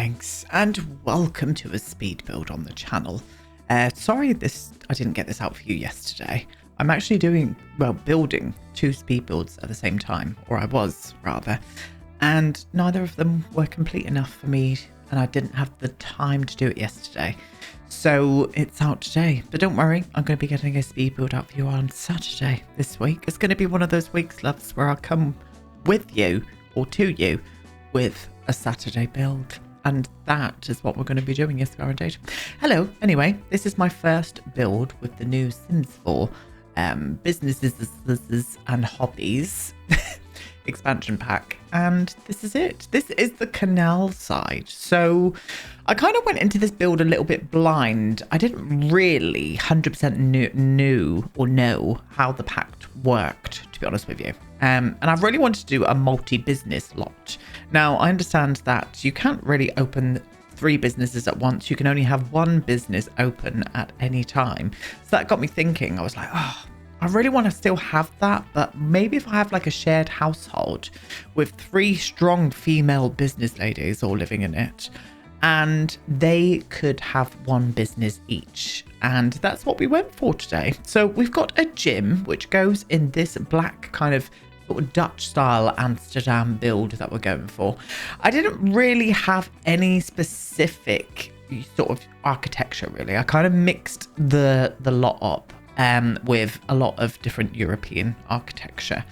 Thanks, and welcome to a speed build on the channel. Sorry I didn't get this out for you yesterday. I'm actually building two speed builds at the same time, or I was rather, and neither of them were complete enough for me, and I didn't have the time to do it yesterday. So it's out today, but don't worry, I'm going to be getting a speed build out for you on Saturday this week. It's going to be one of those weeks, loves, where I'll come with you, or to you, with a Saturday build. And that is what we're going to be doing, yes, guaranteed. Hello, anyway, this is my first build with the new Sims 4 Businesses and Hobbies expansion pack. And this is it. This is the Canalside. So I kind of went into this build a little bit blind. I didn't really 100% know how the pack worked, to be honest with you. And I really wanted to do a multi-business lot. Now, I understand that you can't really open 3 businesses at once. You can only have one business open at any time. So that got me thinking. I was like, oh, I really want to still have that, but maybe if I have like a shared household with 3 strong female business ladies all living in it, and they could have one business each. And that's what we went for today. So we've got a gym, which goes in this black kind of sort of Dutch style Amsterdam build that we're going for. I didn't really have any specific sort of architecture, really. I kind of mixed the lot up with a lot of different European architecture.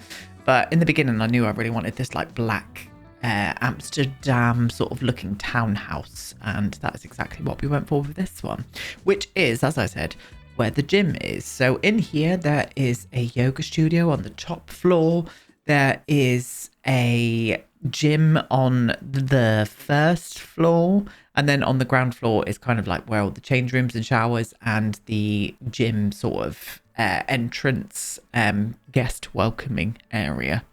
But in the beginning, I knew I really wanted this like black Amsterdam sort of looking townhouse, and that's exactly what we went for with this one, which is, as I said, where the gym is. So in here there is a yoga studio on the top floor. There is a gym on the first floor, and then on the ground floor is kind of like where all the change rooms and showers and the gym sort of entrance guest welcoming area.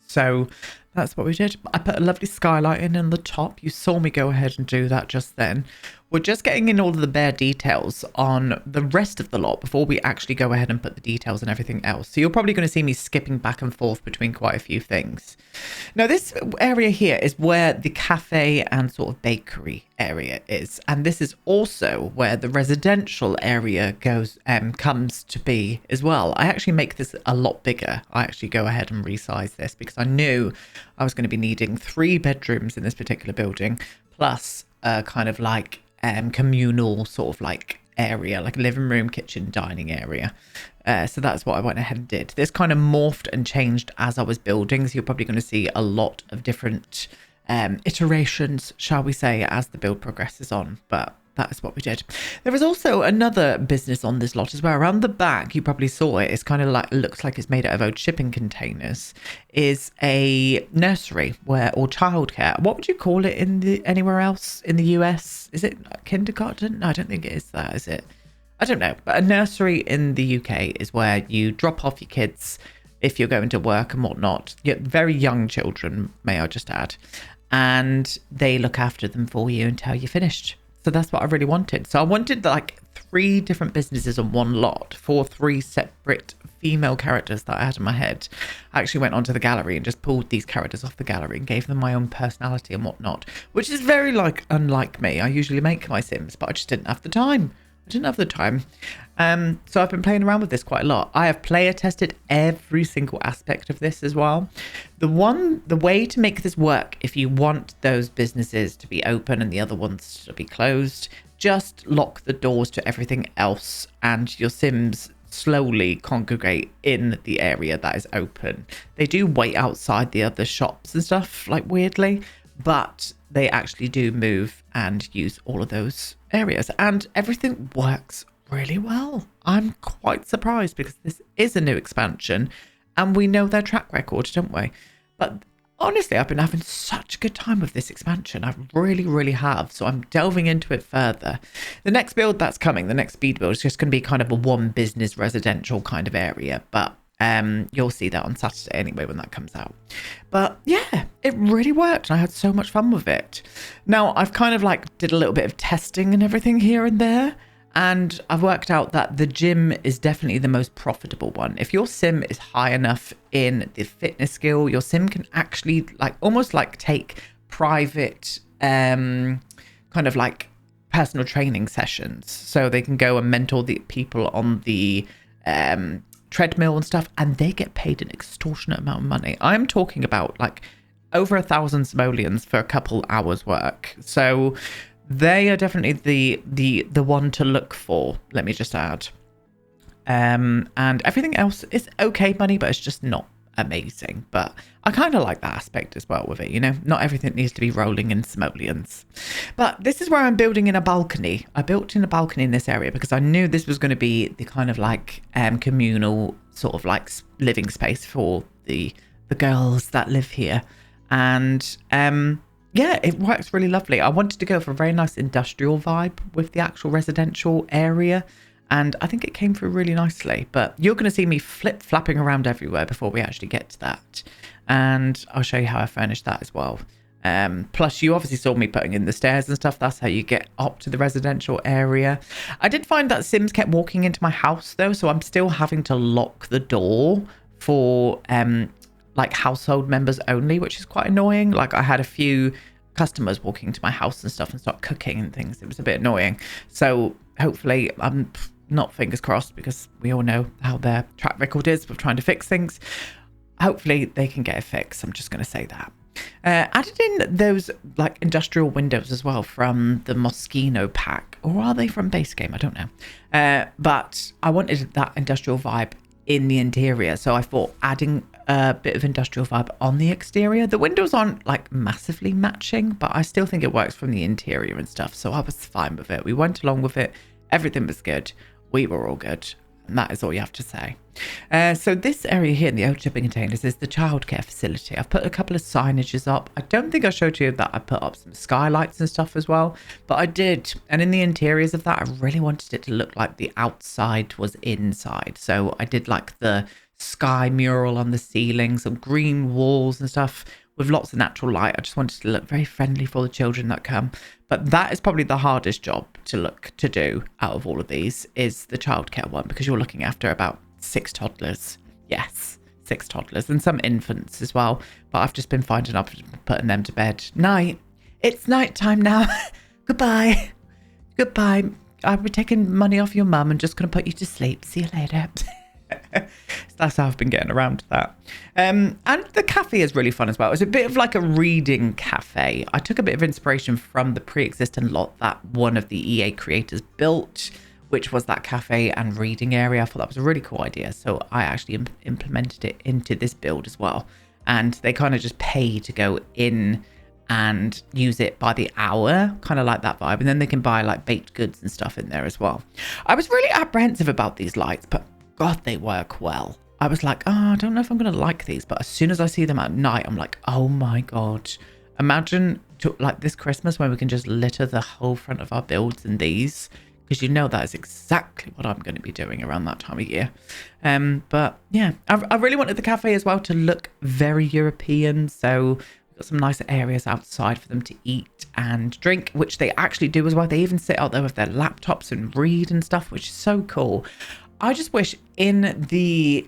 So that's what we did. I put a lovely skylight in on the top. You saw me go ahead and do that just then. We're just getting in all of the bare details on the rest of the lot before we actually go ahead and put the details and everything else. So you're probably going to see me skipping back and forth between quite a few things. Now, this area here is where the cafe and sort of bakery area is. And this is also where the residential area comes to be as well. I actually make this a lot bigger. I actually go ahead and resize this because I knew I was going to be needing 3 bedrooms in this particular building, plus kind of like communal sort of like area, like a living room, kitchen, dining area. So that's what I went ahead and did. This kind of morphed and changed as I was building. So you're probably going to see a lot of different iterations, shall we say, as the build progresses on. But that is what we did. There is also another business on this lot as well. Around the back, you probably saw it. It's kind of like, looks like it's made out of old shipping containers. Is a nursery or childcare. What would you call it anywhere else in the US? Is it kindergarten? No, I don't think it is that, is it? I don't know. But a nursery in the UK is where you drop off your kids if you're going to work and whatnot. Very young children, may I just add. And they look after them for you until you're finished. So that's what I really wanted. So I wanted like 3 different businesses on one lot for 3 separate female characters that I had in my head. I actually went onto the gallery and just pulled these characters off the gallery and gave them my own personality and whatnot, which is very unlike me. I usually make my Sims, but I just didn't have the time. So I've been playing around with this quite a lot. I have player tested every single aspect of this as well. The way to make this work, if you want those businesses to be open and the other ones to be closed, just lock the doors to everything else and your Sims slowly congregate in the area that is open. They do wait outside the other shops and stuff, like weirdly, but they actually do move and use all of those areas, and everything works really well. I'm quite surprised because this is a new expansion and we know their track record, don't we? But honestly, I've been having such a good time with this expansion. I really have. So I'm delving into it further. The next build that's coming, the next speed build, is just going to be kind of a one business residential kind of area, but you'll see that on Saturday anyway when that comes out. But yeah, it really worked and I had so much fun with it. Now I've kind of like did a little bit of testing and everything here and there, and I've worked out that the gym is definitely the most profitable one. If your sim is high enough in the fitness skill, your sim can actually like almost like take private kind of like personal training sessions, so they can go and mentor the people on the treadmill and stuff, and they get paid an extortionate amount of money. I'm talking about like over 1,000 simoleons for a couple hours work. So they are definitely the one to look for, let me just add. And everything else is okay money, but it's just not amazing. But I kind of like that aspect as well with it, you know, not everything needs to be rolling in simoleons. But this is where I'm building in a balcony. I built in a balcony in this area because I knew this was going to be the kind of like communal sort of like living space for the girls that live here. And yeah, it works really lovely. I wanted to go for a very nice industrial vibe with the actual residential area, and I think it came through really nicely. But you're going to see me flip-flapping around everywhere before we actually get to that. And I'll show you how I furnished that as well. Plus, you obviously saw me putting in the stairs and stuff. That's how you get up to the residential area. I did find that Sims kept walking into my house, though, so I'm still having to lock the door for like household members only, which is quite annoying. Like I had a few customers walking to my house and stuff and start cooking and things. It was a bit annoying. So hopefully, I'm not fingers crossed, because we all know how their track record is with trying to fix things. Hopefully they can get it fixed. I'm just going to say that. Added in those like industrial windows as well from the Moschino pack, or are they from base game? I don't know. But I wanted that industrial vibe in the interior, so I thought adding a bit of industrial vibe on the exterior. The windows aren't like massively matching, but I still think it works from the interior and stuff, so I was fine with it. We went along with it. Everything was good. We were all good. And that is all you have to say. So this area here in the old shipping containers is the childcare facility. I've put a couple of signages up. I don't think I showed you that I put up some skylights and stuff as well, but I did. And in the interiors of that, I really wanted it to look like the outside was inside. So I did like the sky mural on the ceiling, some green walls and stuff with lots of natural light. I just wanted to look very friendly for the children that come. But that is probably the hardest job to do out of all of these, is the childcare one, because you're looking after about 6 toddlers. Yes, 6 toddlers and some infants as well. But I've just been finding up and putting them to bed. Night. It's night time now. Goodbye. Goodbye. I'll be taking money off your mum and just going to put you to sleep. See you later. So that's how I've been getting around to that. And the cafe is really fun as well. It's a bit of like a reading cafe. I took a bit of inspiration from the pre-existing lot that one of the EA creators built, which was that cafe and reading area. I thought that was a really cool idea. So I actually implemented it into this build as well. And they kind of just pay to go in and use it by the hour, kind of like that vibe. And then they can buy like baked goods and stuff in there as well. I was really apprehensive about these lights, but God, they work well. I was like, oh, I don't know if I'm going to like these. But as soon as I see them at night, I'm like, oh my God. Imagine like this Christmas when we can just litter the whole front of our builds in these. Because you know that is exactly what I'm going to be doing around that time of year. But yeah, I really wanted the cafe as well to look very European. So we've got some nice areas outside for them to eat and drink, which they actually do as well. They even sit out there with their laptops and read and stuff, which is so cool. I just wish in the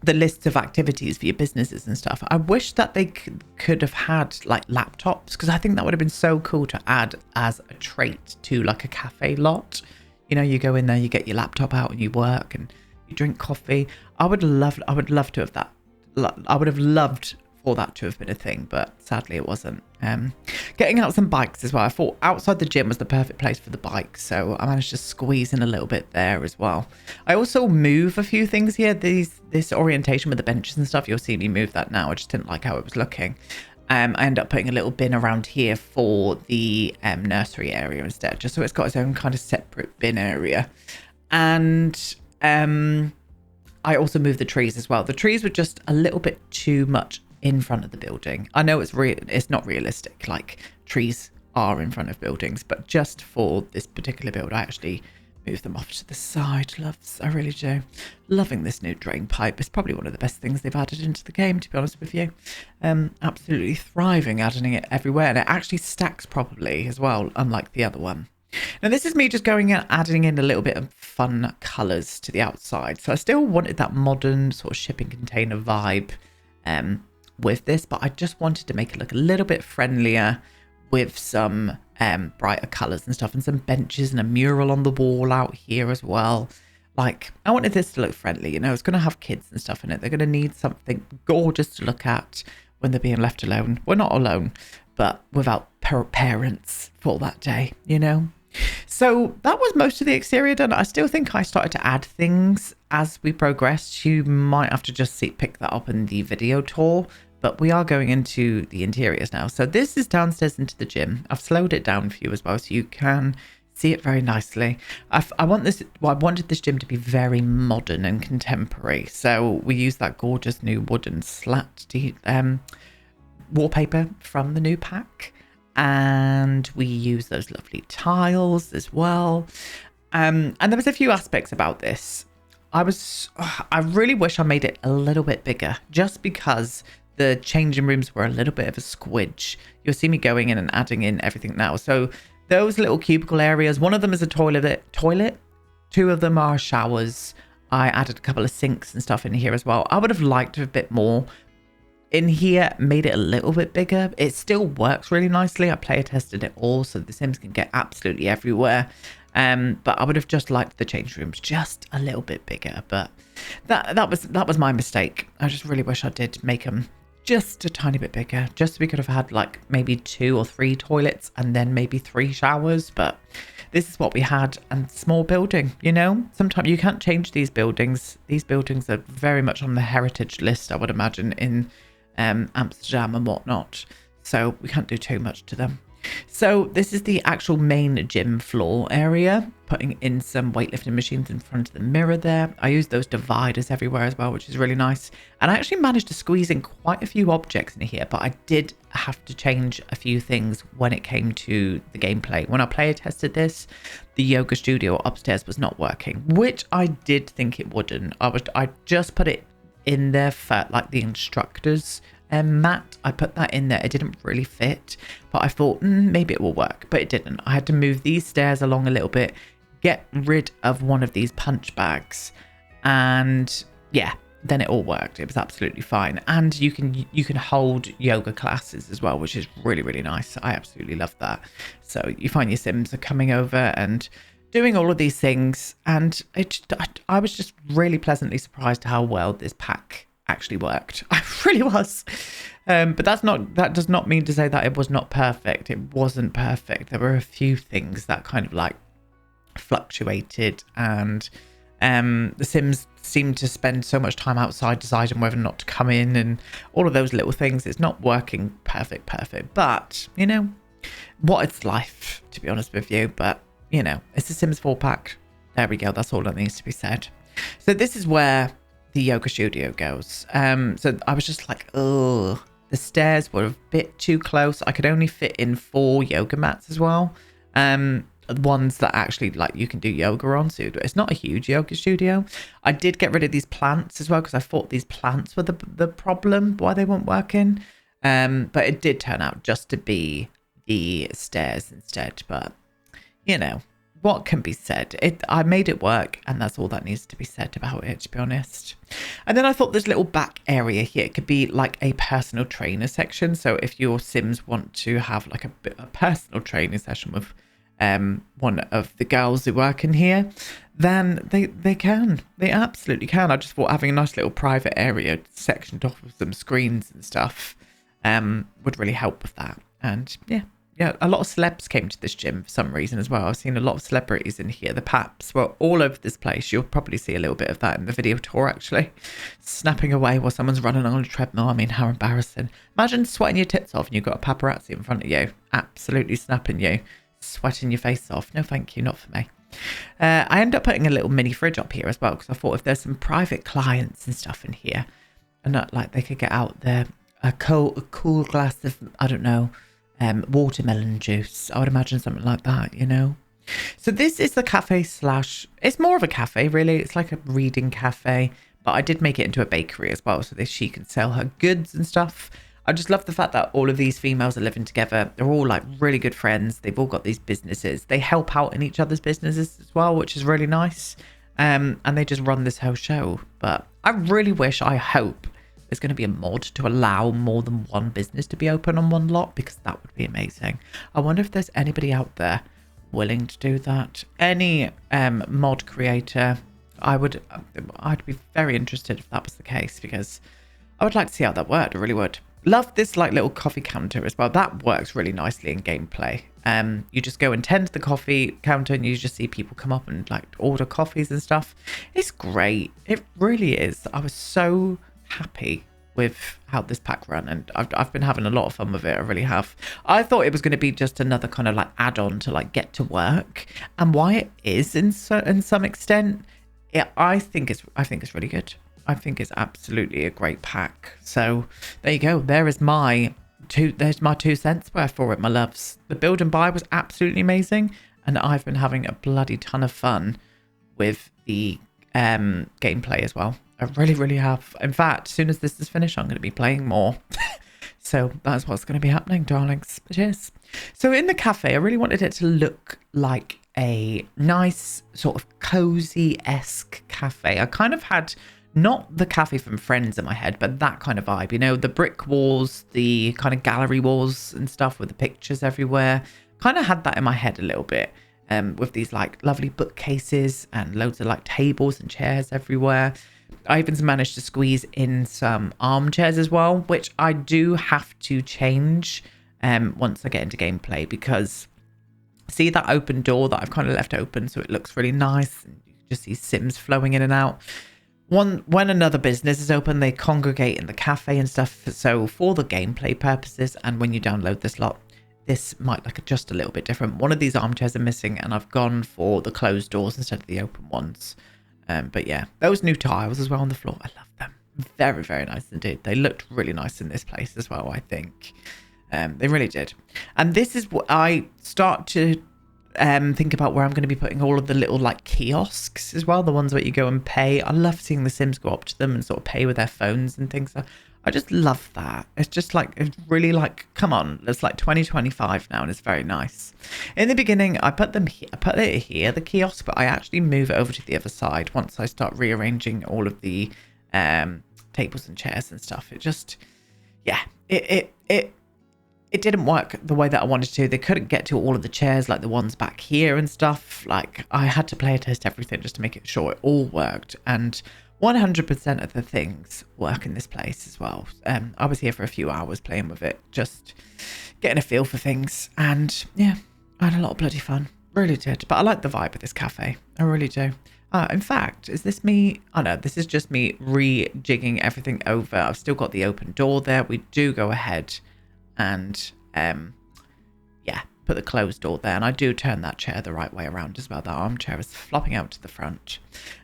lists of activities for your businesses and stuff, I wish that they could have had like laptops, because I think that would have been so cool to add as a trait to like a cafe lot. You know, you go in there, you get your laptop out and you work and you drink coffee. I would love to have that. I would have loved for that to have been a thing, but sadly it wasn't. Getting out some bikes as well. I thought outside the gym was the perfect place for the bikes, so I managed to squeeze in a little bit there as well. I also move a few things here. This orientation with the benches and stuff, you'll see me move that now. I just didn't like how it was looking. I end up putting a little bin around here for the nursery area instead, just so it's got its own kind of separate bin area. And I also moved the trees as well. The trees were just a little bit too much in front of the building. I know it's not realistic, like trees are in front of buildings, but just for this particular build, I actually moved them off to the side. Loves, I really do. Loving this new drain pipe. It's probably one of the best things they've added into the game, to be honest with you. Absolutely thriving adding it everywhere, and it actually stacks properly as well, unlike the other one. Now this is me just going and adding in a little bit of fun colours to the outside. So I still wanted that modern sort of shipping container vibe with this, but I just wanted to make it look a little bit friendlier with some brighter colors and stuff, and some benches and a mural on the wall out here as well. Like, I wanted this to look friendly, you know. It's going to have kids and stuff in it. They're going to need something gorgeous to look at when they're being left alone. Well, not alone, but without parents for that day, you know. So that was most of the exterior done. I still think I started to add things as we progressed. You might have to just pick that up in the video tour, but we are going into the interiors now. So this is downstairs into the gym. I've slowed it down for you as well, so you can see it very nicely. I wanted this gym to be very modern and contemporary. So we use that gorgeous new wooden slat wallpaper from the new pack. And we use those lovely tiles as well. And there was a few aspects about this. I really wish I made it a little bit bigger, just because the changing rooms were a little bit of a squidge. You'll see me going in and adding in everything now. So those little cubicle areas, one of them is a toilet. Two of them are showers. I added a couple of sinks and stuff in here as well. I would have liked a bit more in here, made it a little bit bigger. It still works really nicely. I player tested it all, so the Sims can get absolutely everywhere. But I would have just liked the change rooms just a little bit bigger. But that was my mistake. I just really wish I did make them just a tiny bit bigger. Just so we could have had like maybe 2 or 3 toilets and then maybe 3 showers. But this is what we had, and small building, you know. Sometimes you can't change these buildings. These buildings are very much on the heritage list, I would imagine, in Amsterdam and whatnot, so we can't do too much to them. So this is the actual main gym floor area, putting in some weightlifting machines in front of the mirror there. I used those dividers everywhere as well, which is really nice, and I actually managed to squeeze in quite a few objects in here, but I did have to change a few things when it came to the gameplay. When I player tested this, the yoga studio upstairs was not working, which I did think it wouldn't. I just put it in there for like the instructors mat. I put that in there. It didn't really fit, but I thought maybe it will work, but it didn't. I had to move these stairs along a little bit, get rid of one of these punch bags, and yeah, then it all worked. It was absolutely fine. And you can hold yoga classes as well, which is really, really nice. I absolutely love that. So you find your Sims are coming over and doing all of these things, and I was just really pleasantly surprised how well this pack actually worked. I really was. But that does not mean to say that it was not perfect. It wasn't perfect. There were a few things that kind of like fluctuated, and the Sims seemed to spend so much time outside deciding whether or not to come in, and all of those little things. It's not working perfect, but you know what, it's life, to be honest with you. But you know, it's a Sims 4 pack. There we go. That's all that needs to be said. So this is where the yoga studio goes. So I was just like, oh, the stairs were a bit too close. I could only fit in 4 yoga mats as well. Ones that actually like you can do yoga on. So it's not a huge yoga studio. I did get rid of these plants as well, because I thought these plants were the problem why they weren't working. But it did turn out just to be the stairs instead. But you know, what can be said? I made it work, and that's all that needs to be said about it, to be honest. And then I thought this little back area here could be like a personal trainer section. So if your Sims want to have like a personal training session with one of the girls who work in here, then they can. They absolutely can. I just thought having a nice little private area sectioned off with some screens and stuff would really help with that. And yeah, a lot of celebs came to this gym for some reason as well. I've seen a lot of celebrities in here. The paps were all over this place. You'll probably see a little bit of that in the video tour, actually. Snapping away while someone's running on a treadmill. I mean, how embarrassing. Imagine sweating your tits off and you've got a paparazzi in front of you, absolutely snapping you, sweating your face off. No, thank you, not for me. I end up putting a little mini fridge up here as well, because I thought if there's some private clients and stuff in here, and not like they could get out there a cool glass of, I don't know, watermelon juice. I would imagine something like that, you know. So this is the cafe slash, it's more of a cafe really. It's like a reading cafe, but I did make it into a bakery as well, so that she can sell her goods and stuff. I just love the fact that all of these females are living together. They're all like really good friends. They've all got these businesses. They help out in each other's businesses as well, which is really nice. And they just run this whole show. But I really wish, I hope there's going to be a mod to allow more than one business to be open on one lot, because that would be amazing. I wonder if there's anybody out there willing to do that. Any mod creator, I'd be very interested if that was the case, because I would like to see how that worked. I really would. Love this like little coffee counter as well. That works really nicely in gameplay. You just go and tend to the coffee counter and you just see people come up and like order coffees and stuff. It's great. It really is. I was so happy with how this pack ran, and I've been having a lot of fun with it. I really have. I thought it was going to be just another kind of like add-on to like get to work, and why it is in some extent. I think it's really good. I think it's absolutely a great pack. So there you go. There's my 2 cents worth for it, my loves. The build and buy was absolutely amazing, and I've been having a bloody ton of fun with the gameplay as well. I really, really have. In fact, as soon as this is finished, I'm going to be playing more. So that's what's going to be happening, darlings. Cheers. So in the cafe, I really wanted it to look like a nice sort of cozy-esque cafe. I kind of had not the cafe from Friends in my head, but that kind of vibe, you know, the brick walls, the kind of gallery walls and stuff with the pictures everywhere. Kind of had that in my head a little bit, with these like lovely bookcases and loads of like tables and chairs everywhere. I even managed to squeeze in some armchairs as well, which I do have to change once I get into gameplay, because see that open door that I've kind of left open so it looks really nice, and you can just see Sims flowing in and out. When another business is open, they congregate in the cafe and stuff. So for the gameplay purposes, and when you download this lot, this might look just a little bit different. One of these armchairs are missing, and I've gone for the closed doors instead of the open ones. But yeah, those new tiles as well on the floor, I love them. Very, very nice indeed. They looked really nice in this place as well, I think. They really did. And this is what I start to think about, where I'm going to be putting all of the little like kiosks as well, the ones where you go and pay. I love seeing the Sims go up to them and sort of pay with their phones and things. I just love that. It's just like, it's really like, come on, it's like 2025 now, and it's very nice. In the beginning, I put it here, the kiosk, but I actually move it over to the other side once I start rearranging all of the tables and chairs and stuff. It just, yeah, it didn't work the way that I wanted to. They couldn't get to all of the chairs, like the ones back here and stuff. Like, I had to play test everything just to make it sure it all worked. And 100% of the things work in this place as well. I was here for a few hours playing with it, just getting a feel for things. And yeah, I had a lot of bloody fun. Really did. But I like the vibe of this cafe. I really do. In fact, is this me? Oh no, this is just me rejigging everything over. I've still got the open door there. We do go ahead and yeah, put the closed door there, and I do turn that chair the right way around as well. That armchair is flopping out to the front,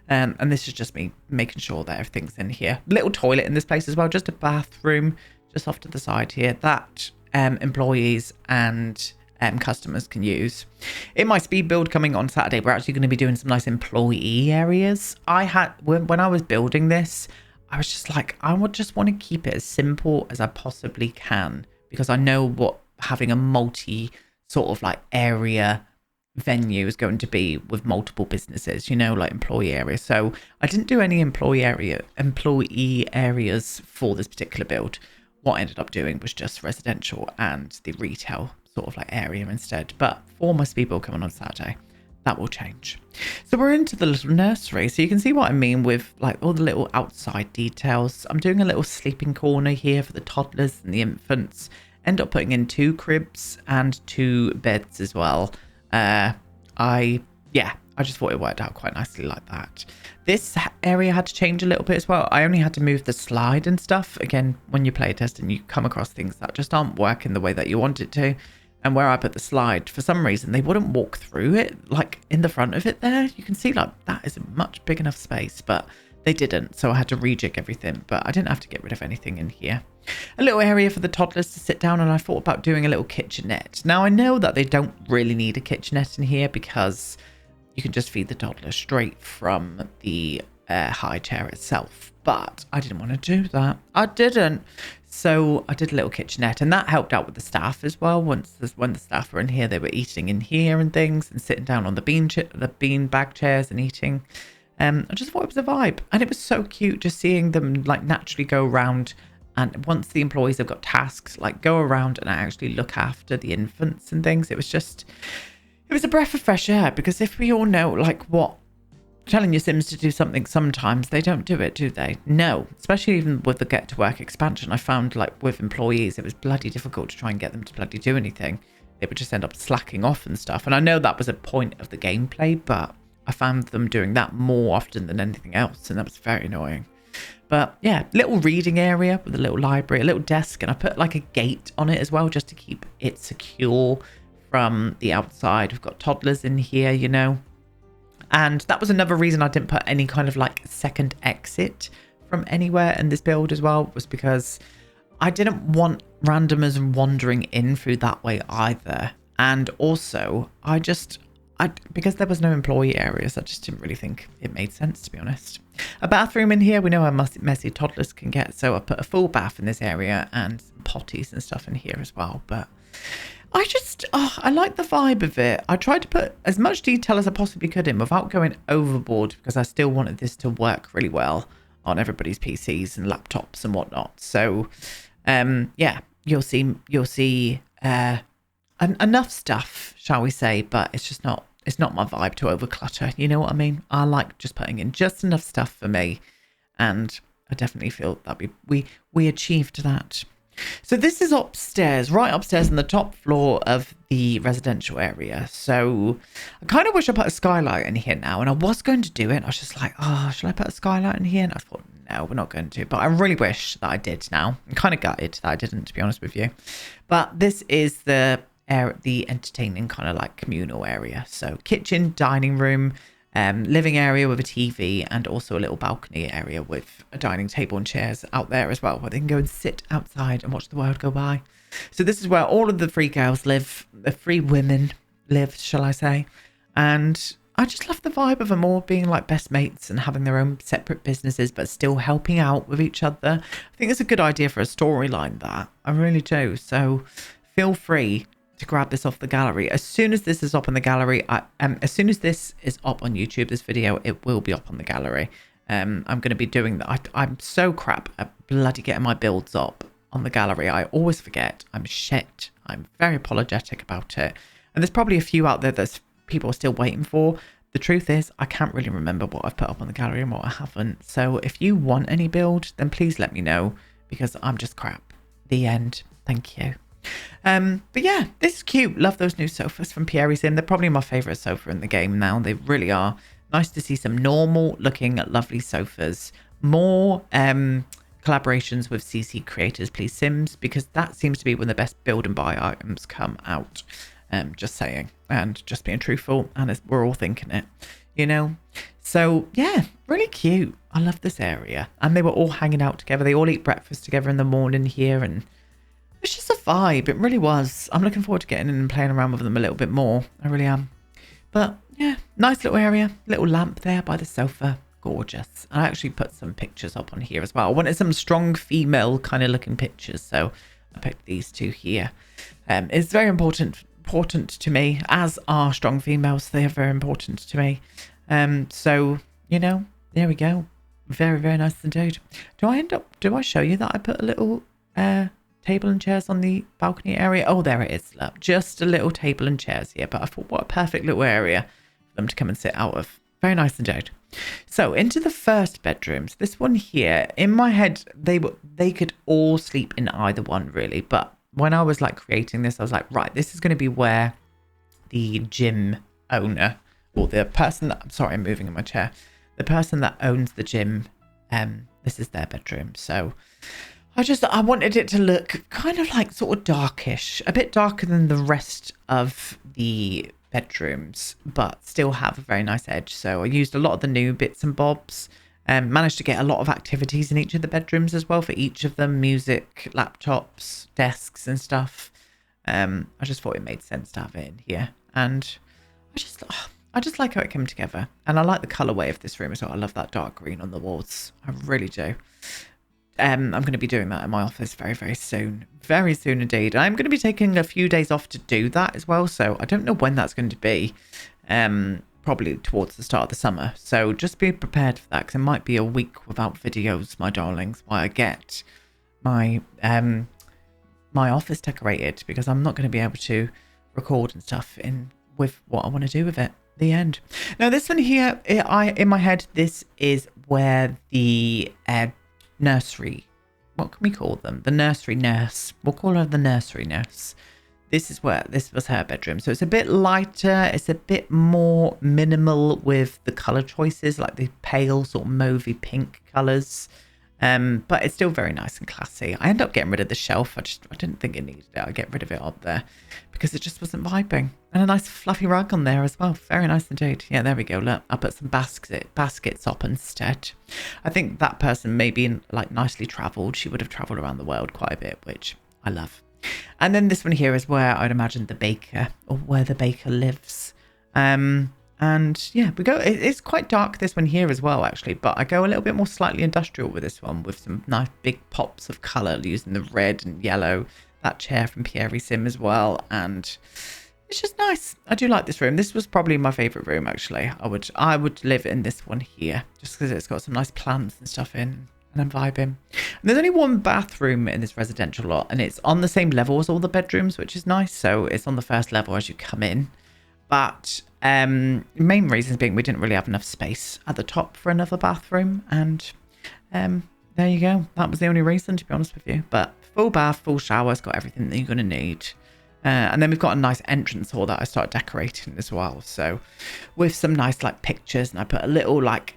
and this is just me making sure that everything's in here. Little toilet in this place as well, just a bathroom just off to the side here that employees and customers can use. In my speed build coming on Saturday, we're actually going to be doing some nice employee areas. When I was building this, I was just like, I would just want to keep it as simple as I possibly can, because I know what having a multi sort of like area venue is going to be with multiple businesses, you know, like employee areas. So I didn't do any employee areas for this particular build. What I ended up doing was just residential and the retail sort of like area instead. But for my speed build coming on Saturday, that will change. So we're into the little nursery. So you can see what I mean with like all the little outside details. I'm doing a little sleeping corner here for the toddlers and the infants. End up putting in 2 cribs and 2 beds as well. I just thought it worked out quite nicely like that. This area had to change a little bit as well. I only had to move the slide and stuff. Again, when you play a test and you come across things that just aren't working the way that you want it to. And where I put the slide, for some reason, they wouldn't walk through it, like in the front of it there. You can see like that is a much big enough space, but they didn't. So I had to rejig everything, but I didn't have to get rid of anything in here. A little area for the toddlers to sit down, and I thought about doing a little kitchenette. Now I know that they don't really need a kitchenette in here because you can just feed the toddler straight from the high chair itself, but I didn't want to do that. I didn't. So I did a little kitchenette, and that helped out with the staff as well. When the staff were in here, they were eating in here and things, and sitting down on the bean bag chairs and eating. I just thought it was a vibe, and it was so cute just seeing them like naturally go around. And once the employees have got tasks, like go around and actually look after the infants and things. It was a breath of fresh air, because if we all know like what telling your Sims to do something, sometimes they don't do it, do they? No, especially even with the get to work expansion. I found like with employees, it was bloody difficult to try and get them to bloody do anything. They would just end up slacking off and stuff. And I know that was a point of the gameplay, but I found them doing that more often than anything else, and that was very annoying. But yeah, little reading area with a little library, a little desk, and I put like a gate on it as well, just to keep it secure from the outside. We've got toddlers in here, you know. And that was another reason I didn't put any kind of like second exit from anywhere in this build as well, was because I didn't want randomers wandering in through that way either. And also, because there was no employee areas, I just didn't really think it made sense, to be honest. A bathroom in here, we know how messy toddlers can get, so I put a full bath in this area and some potties and stuff in here as well. But I like the vibe of it. I tried to put as much detail as I possibly could in without going overboard, because I still wanted this to work really well on everybody's PCs and laptops and whatnot. So yeah, you'll see enough stuff, shall we say, but it's not my vibe to overclutter. You know what I mean? I like just putting in just enough stuff for me, and I definitely feel that we achieved that. So this is upstairs, right upstairs on the top floor of the residential area. So I kind of wish I put a skylight in here now, and I was going to do it. I was just like, oh, should I put a skylight in here? And I thought, no, we're not going to. But I really wish that I did now. I'm kind of gutted that I didn't, to be honest with you. But this is the entertaining kind of like communal area. So kitchen, dining room, living area with a TV, and also a little balcony area with a dining table and chairs out there as well, where they can go and sit outside and watch the world go by. So this is where all of the free girls live, the free women live, shall I say. And I just love the vibe of them all being like best mates and having their own separate businesses, but still helping out with each other. I think it's a good idea for a storyline, that. I really do. So feel free to grab this off the gallery as soon as this is up on the gallery. As soon as this is up on YouTube, this video, it will be up on the gallery. I'm going to be doing that. I'm so crap at bloody getting my builds up on the gallery. I always forget. I'm shit. I'm very apologetic about it. And there's probably a few out there that people are still waiting for. The truth is, I can't really remember what I've put up on the gallery and what I haven't. So if you want any build, then please let me know, because I'm just crap. The end. Thank you. But yeah, this is cute. Love those new sofas from Pierre's Inn. They're probably my favorite sofa in the game now. They really are. Nice to see some normal looking lovely sofas. More collaborations with CC creators, please, Sims, because that seems to be when the best build and buy items come out. Just saying, and just being truthful, and we're all thinking it, you know. So yeah, really cute. I love this area. And they were all hanging out together. They all eat breakfast together in the morning here, and it's just a vibe. It really was. I'm looking forward to getting in and playing around with them a little bit more. I really am. But yeah, nice little area. Little lamp there by the sofa. Gorgeous. I actually put some pictures up on here as well. I wanted some strong female kind of looking pictures, so I picked these two here. It's very important to me, as are strong females. They are very important to me. So, you know, there we go. Very, very nice indeed. Do I show you that I put a little table and chairs on the balcony area? Oh, there it is. Look, just a little table and chairs here. But I thought, what a perfect little area for them to come and sit out of. Very nice indeed. So into the first bedrooms. This one here, in my head, they could all sleep in either one really. But when I was like creating this, I was like, right, this is going to be where the gym owner, or the person that, I'm sorry, I'm moving in my chair. The person that owns the gym, this is their bedroom. So I wanted it to look kind of like sort of darkish, a bit darker than the rest of the bedrooms, but still have a very nice edge. So I used a lot of the new bits and bobs, managed to get a lot of activities in each of the bedrooms as well for each of them, music, laptops, desks and stuff. I just thought it made sense to have it in here. And I just like how it came together. And I like the colourway of this room as well. I love that dark green on the walls. I really do. I'm going to be doing that in my office very, very soon. Very soon indeed. I'm going to be taking a few days off to do that as well. So I don't know when that's going to be. probably towards the start of the summer. So just be prepared for that, because it might be a week without videos, my darlings, while I get my my office decorated, because I'm not going to be able to record and stuff in with what I want to do with it. The end. Now this one here, in my head, this is where the nursery, what can we call them? The nursery nurse. We'll call her the nursery nurse. This was her bedroom. So it's a bit lighter. It's a bit more minimal with the color choices, like the pale sort of mauvey pink colors. But it's still very nice and classy. I ended up getting rid of the shelf. I didn't think it needed it. I get rid of it up there because it just wasn't vibing. And a nice fluffy rug on there as well. Very nice indeed. Yeah, there we go. Look, I put some baskets up instead. I think that person may be like nicely traveled. She would have traveled around the world quite a bit, which I love. And then this one here is where I'd imagine the baker, or where the baker lives. And yeah, we go. It's quite dark, this one here as well, actually. But I go a little bit more slightly industrial with this one, with some nice big pops of colour using the red and yellow. That chair from Pierre Sim as well. And it's just nice. I do like this room. This was probably my favourite room, actually. I would live in this one here, just because it's got some nice plants and stuff in. And I'm vibing. And there's only one bathroom in this residential lot, and it's on the same level as all the bedrooms, which is nice. So it's on the first level as you come in. But main reasons being we didn't really have enough space at the top for another bathroom. And there you go. That was the only reason, to be honest with you. But full bath, full shower, it's got everything that you're going to need. And then we've got a nice entrance hall that I started decorating as well. So with some nice like pictures, and I put a little like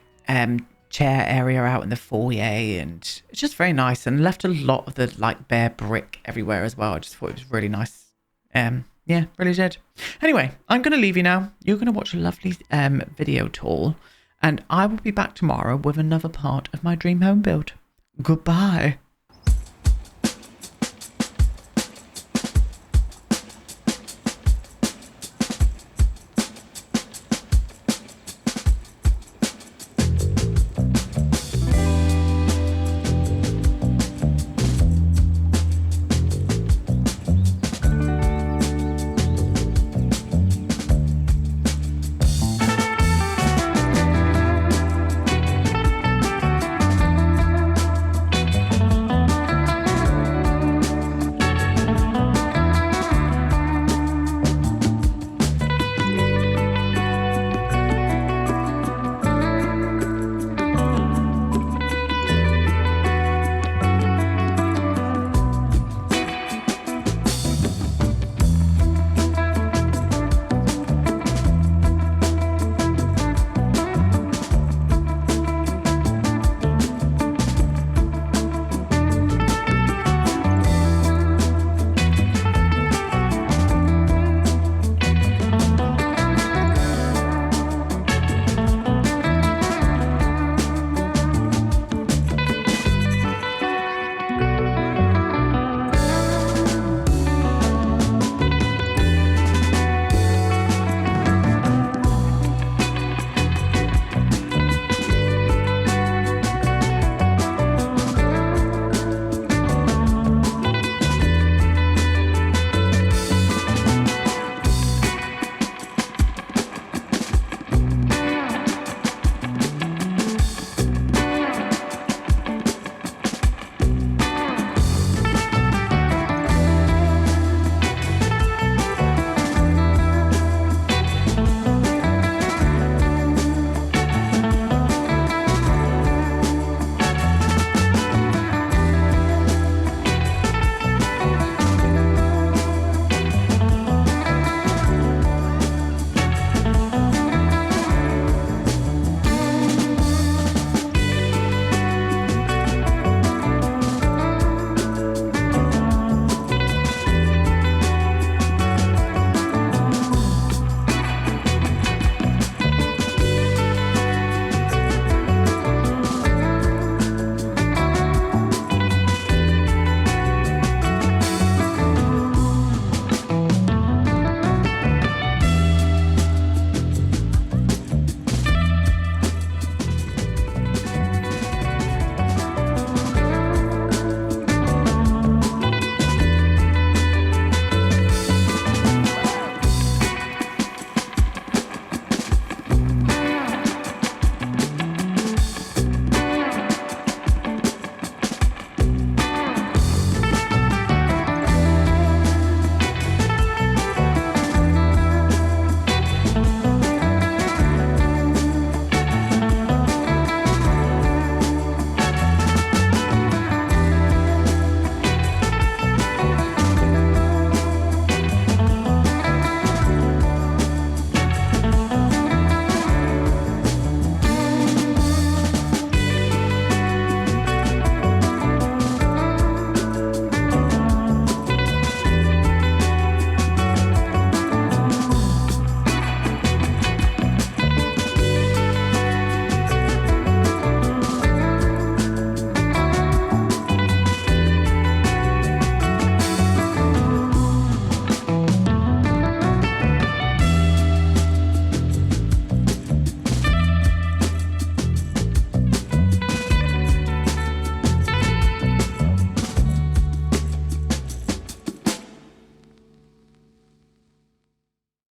chair area out in the foyer, and it's just very nice, and left a lot of the like bare brick everywhere as well. I just thought it was really nice. Yeah, really did. Anyway, I'm going to leave you now. You're going to watch a lovely video tour, and I will be back tomorrow with another part of my dream home build. Goodbye.